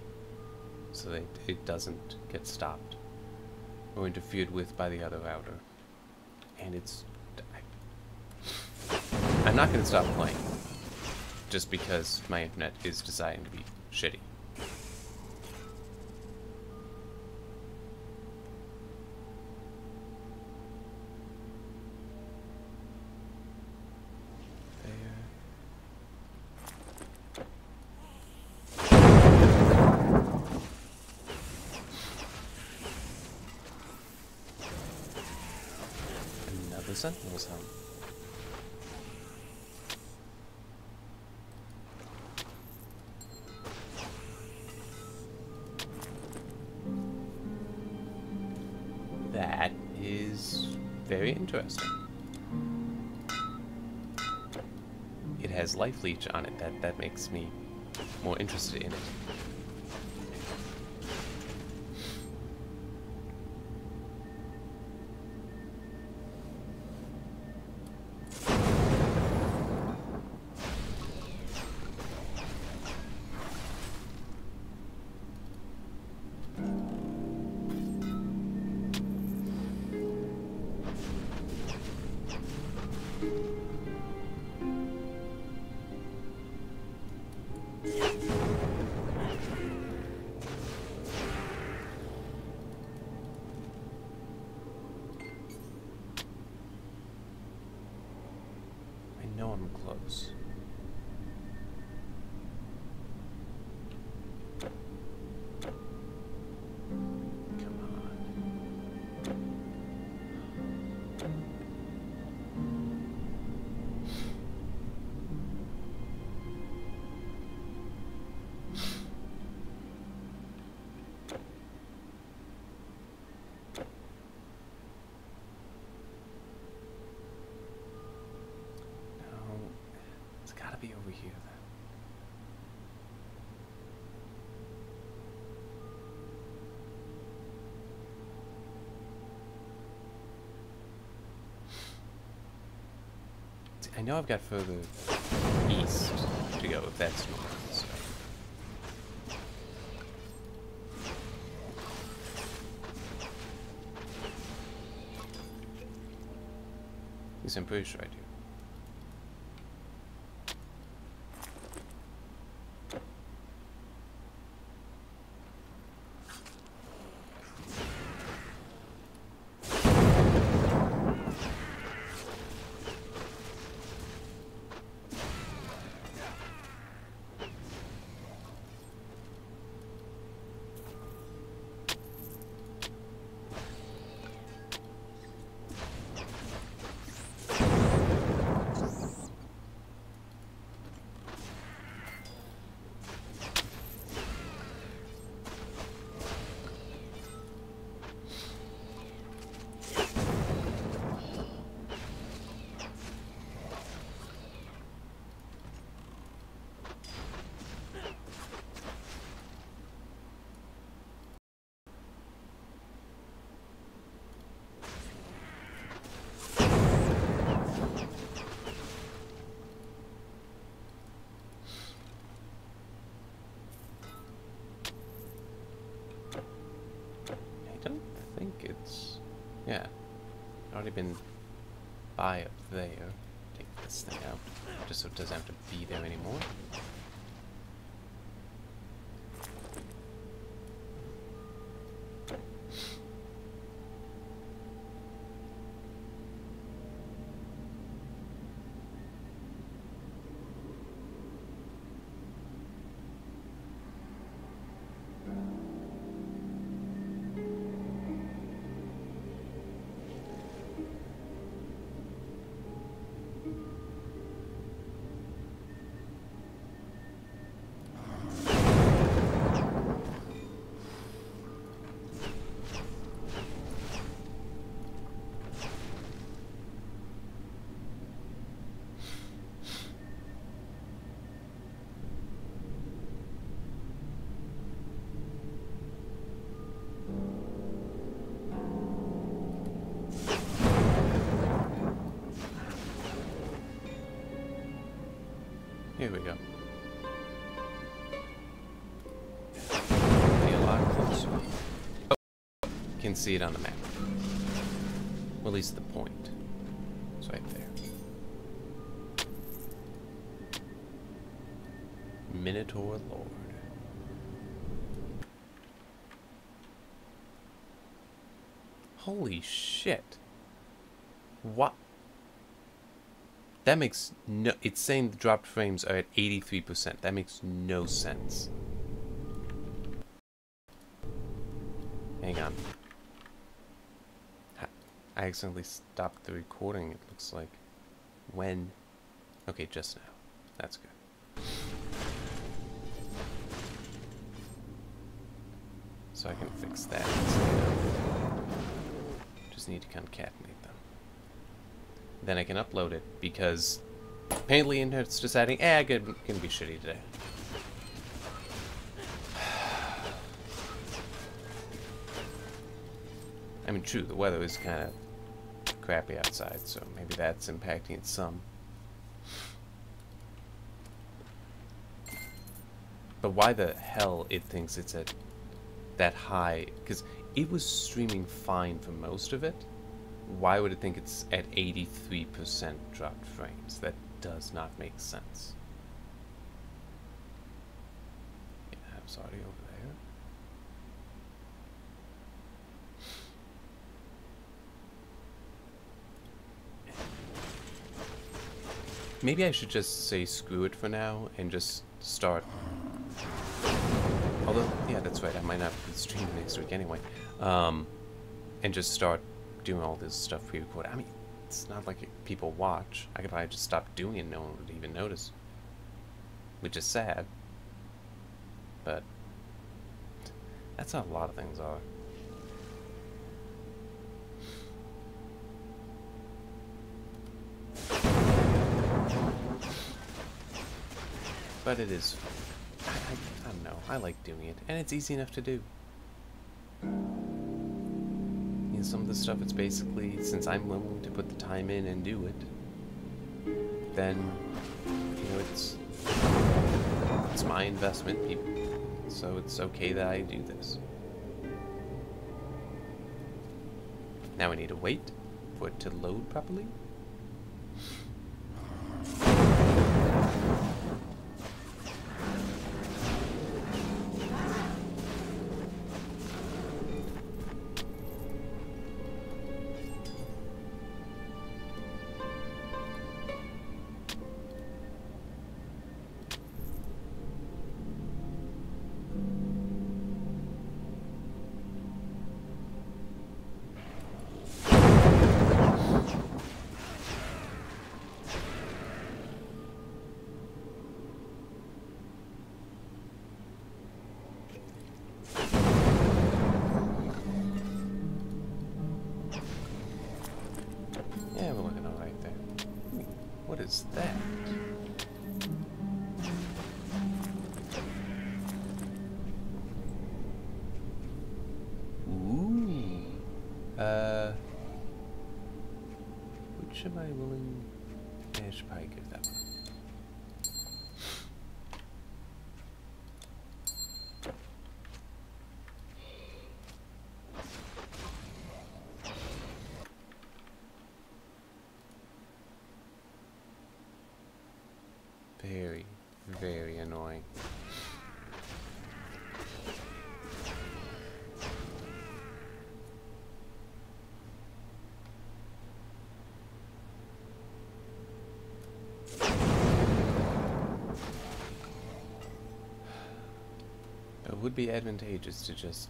so that it doesn't get stopped or interfered with by the other router. And it's... I'm not going to stop playing, just because my internet is deciding to be shitty. Another Sentinel's helm. That is very interesting. It has life leech on it. That makes me more interested in it. I know I'm close. Come on. It's gotta be over here then. See, I know I've got further east to go if that's north, so. At least I'm pretty sure I do. I don't think it's... Yeah. Already been by up there. Take this thing out, just so it doesn't have to be there anymore. Here we go. Be a lot closer. Oh, can see it on the map. Well, at least the point. It's right there. Minotaur Lord. Holy shit. What? That makes no... It's saying the dropped frames are at 83%. That makes no sense. Hang on. I accidentally stopped the recording, it looks like. When? Okay, just now. That's good. So I can fix that. Just need to concatenate them. Then I can upload it, because apparently internet's deciding, gonna be shitty today. I mean, true, the weather is kind of crappy outside, so maybe that's impacting it some. But why the hell it thinks it's at that high? Because it was streaming fine for most of it. Why would it think it's at 83% dropped frames? That does not make sense. Yeah, I'm sorry, over there. Maybe I should just say screw it for now and just start. Although, yeah, that's right, I might not be streaming next week anyway. And just start doing all this stuff pre-recorded. I mean, it's not like people watch. I could probably just stop doing it and no one would even notice. Which is sad. But that's how a lot of things are. But it is fun. I don't know. I like doing it. And it's easy enough to do. You know, some of the stuff, it's basically, since I'm willing to put the time in and do it, then, you know, it's my investment, so it's okay that I do this. Now I need to wait for it to load properly. Yeah, we're looking alright there. Ooh, what is that? Ooh. Which am I willing? Yeah, I should probably give that one. Very, very annoying. It would be advantageous to just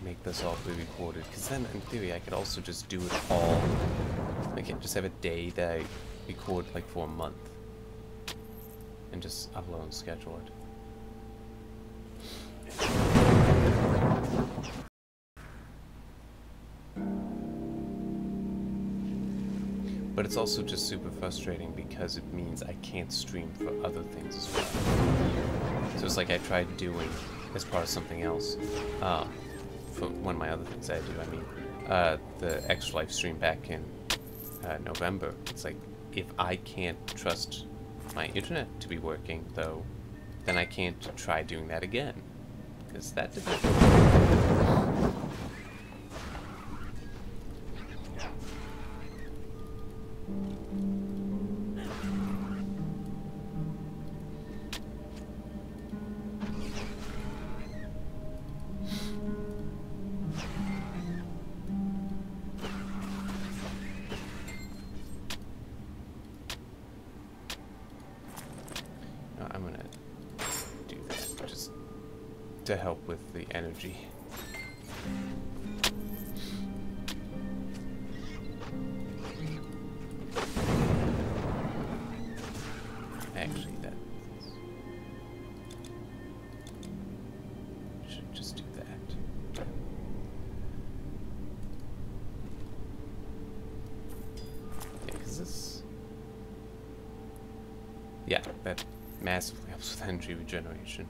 make this all pre-recorded, because then in theory I could also just do it all. I can just have a day that I record like for a month. And just upload and schedule it. But it's also just super frustrating because it means I can't stream for other things as well. So it's like I tried doing as part of something else. For one of my other things I do, I mean, the Extra Life stream back in November. It's like, if I can't trust my internet to be working, though, then I can't try doing that again. Because that didn't... I'm gonna do that just to help with the energy. Actually, that should just do that. Yeah, because this... Yeah, that massively helps with energy regeneration.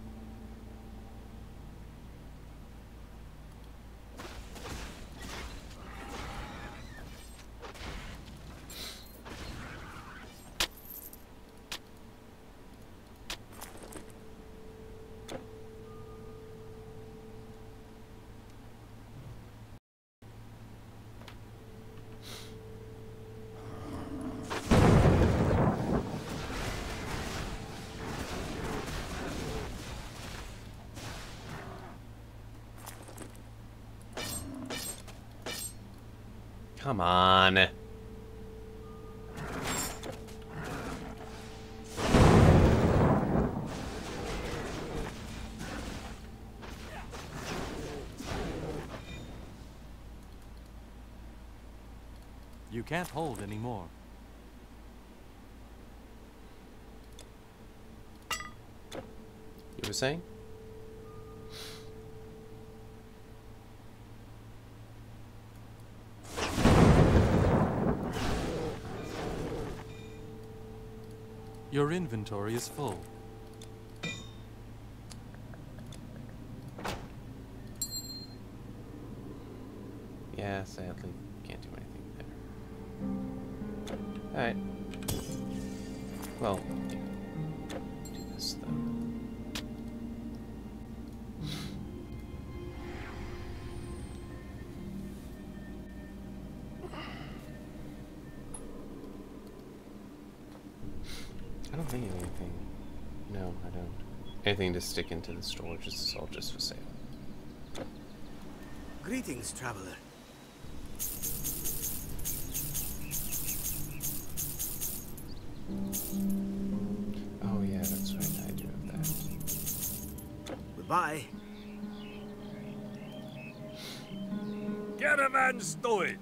Come on. You can't hold anymore. You were saying? Your inventory is full. Yeah, sadly, can't do anything there. Alright. Well, do this though. I don't think anything. No, I don't. Anything to stick into the storage is all just for sale. Greetings, traveler. Oh yeah, that's right, I do have that. Goodbye. Caravan stowage.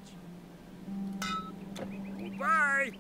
Goodbye.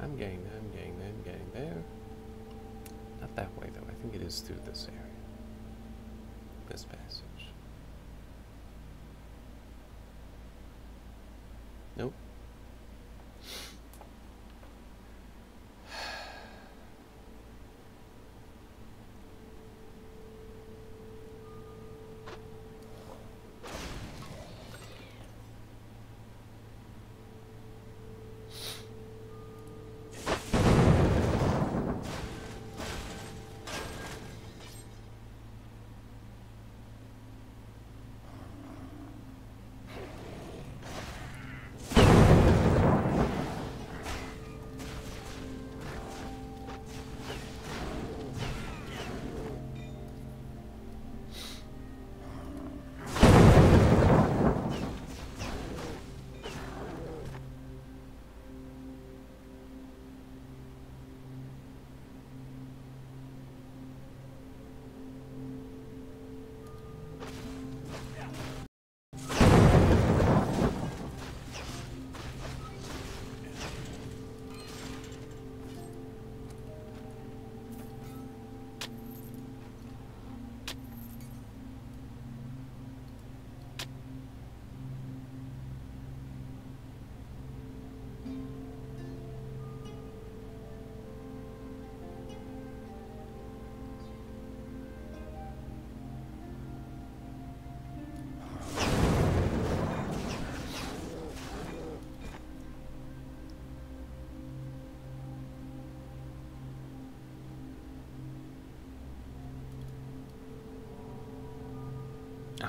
I'm getting there. Not that way, though. I think it is through this area. This passage. Nope.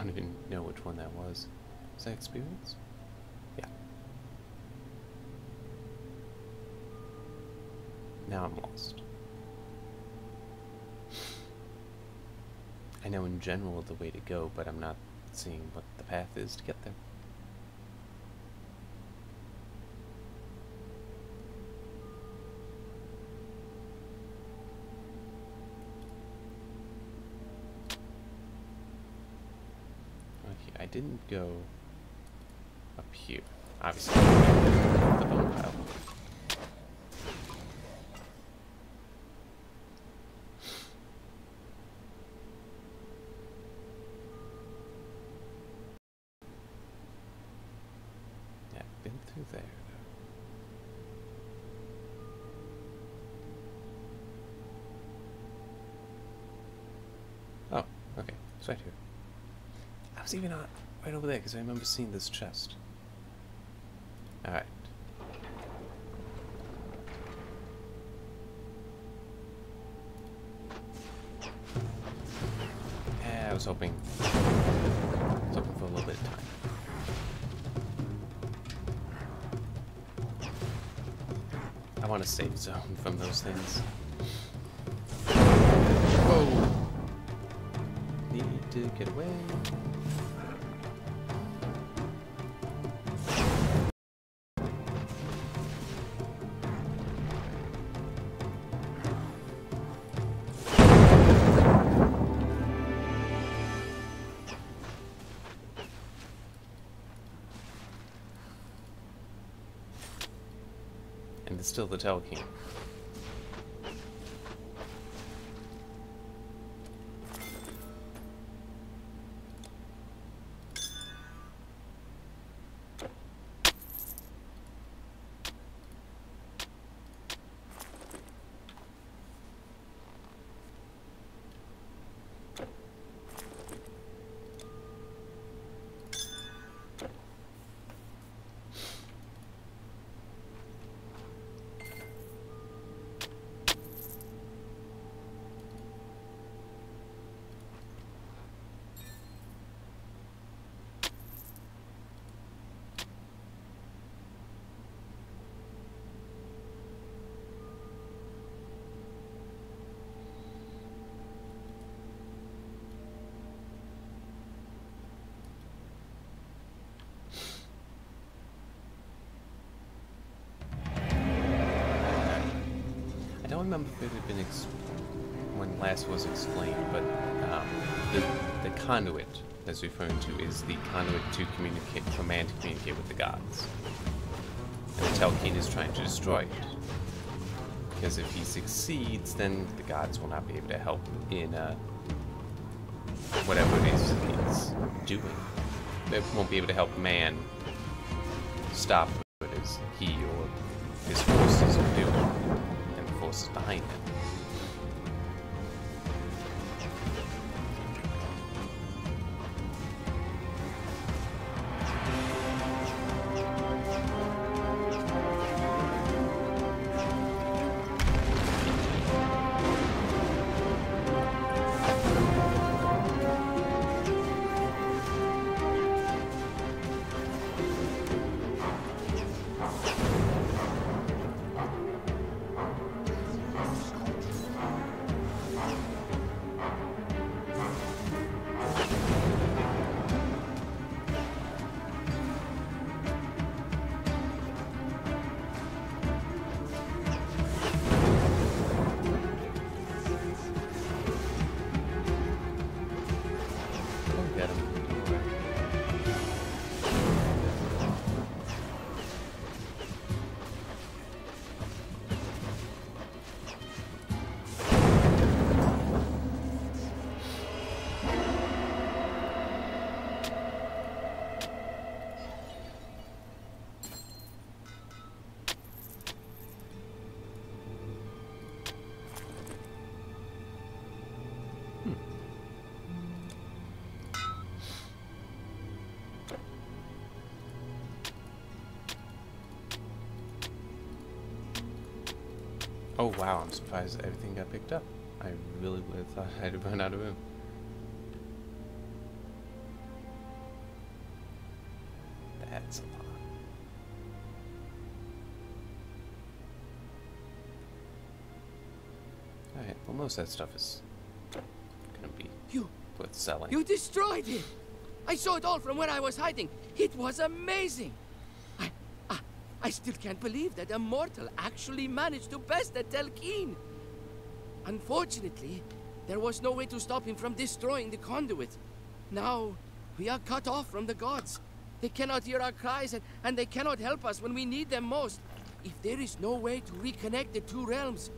don't even know which one that was. Was that experience? Yeah. Now I'm lost. I know in general the way to go, but I'm not seeing what the path is to get there. Okay, I didn't go up here. Obviously, the bone pile. Been through there, though. Oh, okay. It's right here. I was even right over there because I remember seeing this chest. Alright. Yeah, I was hoping for a little bit of time. I want a safe zone from those things. Oh! Need to get away. And it's still the Tell King. I don't remember if it had been when last was explained, but the conduit that's referring to is the conduit to communicate, for man to communicate with the gods. And the Telkeen is trying to destroy it. Because if he succeeds, then the gods will not be able to help in whatever it is he's doing. They won't be able to help man stop what it is he or his forces are doing. Forces behind him. Oh wow, I'm surprised everything got picked up. I really would have thought I'd run out of room. Okay, well, most of that stuff is gonna be worth selling. You destroyed it! I saw it all from where I was hiding. It was amazing! I still can't believe that a mortal actually managed to best a Telkeen. Unfortunately, there was no way to stop him from destroying the conduit. Now, we are cut off from the gods. They cannot hear our cries, and they cannot help us when we need them most. If there is no way to reconnect the two realms,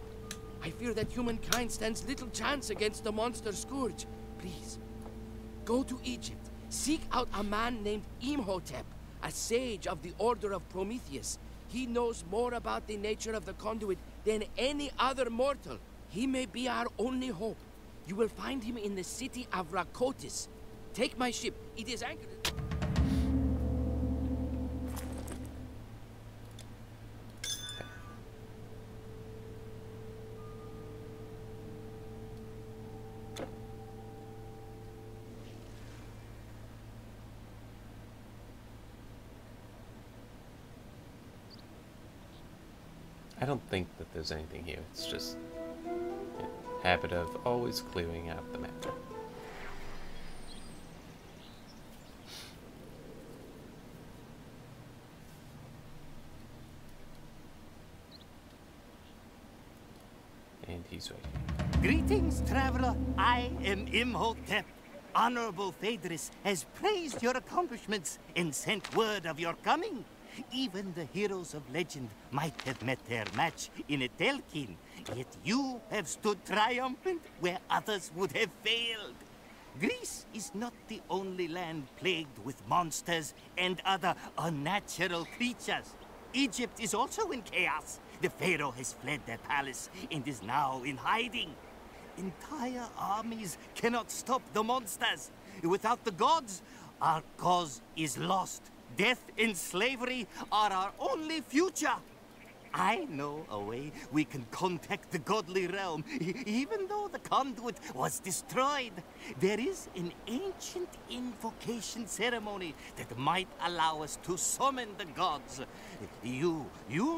I fear that humankind stands little chance against the monster scourge. Please, go to Egypt. Seek out a man named Imhotep, a sage of the Order of Prometheus. He knows more about the nature of the conduit than any other mortal. He may be our only hope. You will find him in the city of Rakotis. Take my ship. It is anchored... I don't think that there's anything here. It's just a habit of always clearing out the map. And he's right. Greetings, traveler. I am Imhotep. Honorable Phaedrus has praised your accomplishments and sent word of your coming. Even the heroes of legend might have met their match in a Telkin, yet you have stood triumphant where others would have failed. Greece is not the only land plagued with monsters and other unnatural creatures. Egypt is also in chaos. The pharaoh has fled their palace and is now in hiding. Entire armies cannot stop the monsters. Without the gods, our cause is lost. Death and slavery are our only future. I know a way we can contact the godly realm, even though the conduit was destroyed. There is an ancient invocation ceremony that might allow us to summon the gods. You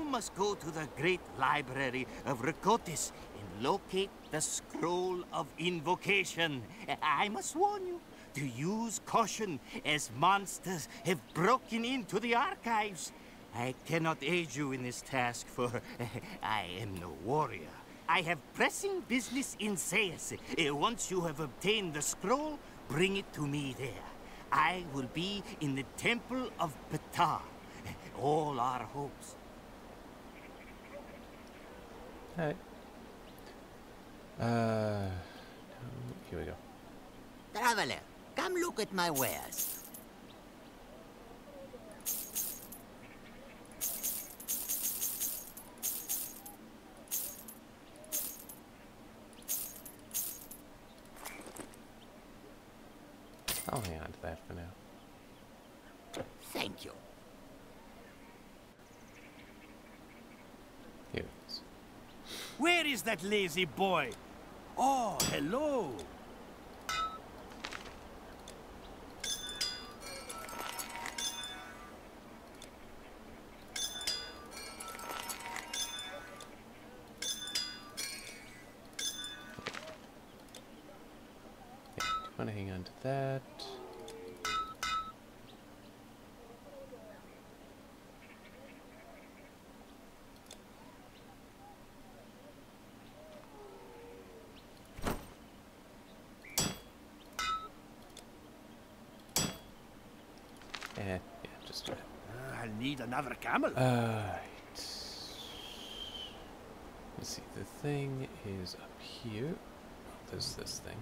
must go to the great library of Rakotis and locate the scroll of invocation. I must warn you to use caution, as monsters have broken into the archives. I cannot aid you in this task, for I am no warrior. I have pressing business in Sais. Once you have obtained the scroll, bring it to me there. I will be in the Temple of Ptah. All our hopes. Alright. Here we go. Traveler, come look at my wares. I'll hang on to that for now. Thank you. Here it is. Where is that lazy boy? Oh, hello. I want to hang on to that. Yeah, just do that. I'll need another camel. Right. Let's see, the thing is up here. Oh, there's this thing.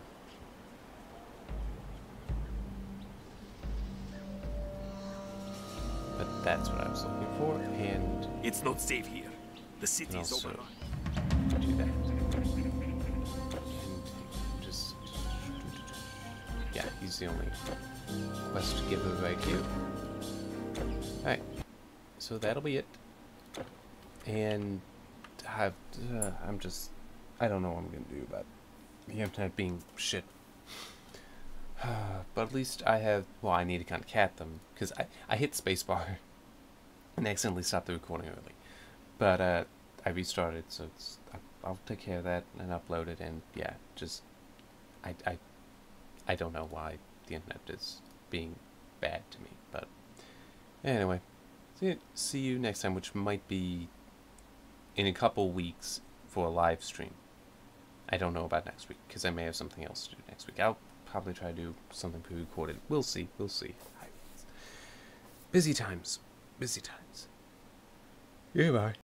But that's what I was looking for, and It's not safe here. The city is also overrun. do that. And just... Yeah, he's the only quest giver right here. Alright, so that'll be it. And I don't know what I'm gonna do about the internet being shit. But at least I have, well, I need to kind of cat them, because I hit spacebar and accidentally stopped the recording early. But I restarted, so I'll take care of that and upload it. And yeah, just I don't know why the internet is being bad to me, but anyway, see you next time, which might be in a couple weeks for a live stream. I don't know about next week because I may have something else to do next week. I'll probably try to do something pre-recorded. We'll see. We'll see. Busy times. Busy times. Goodbye.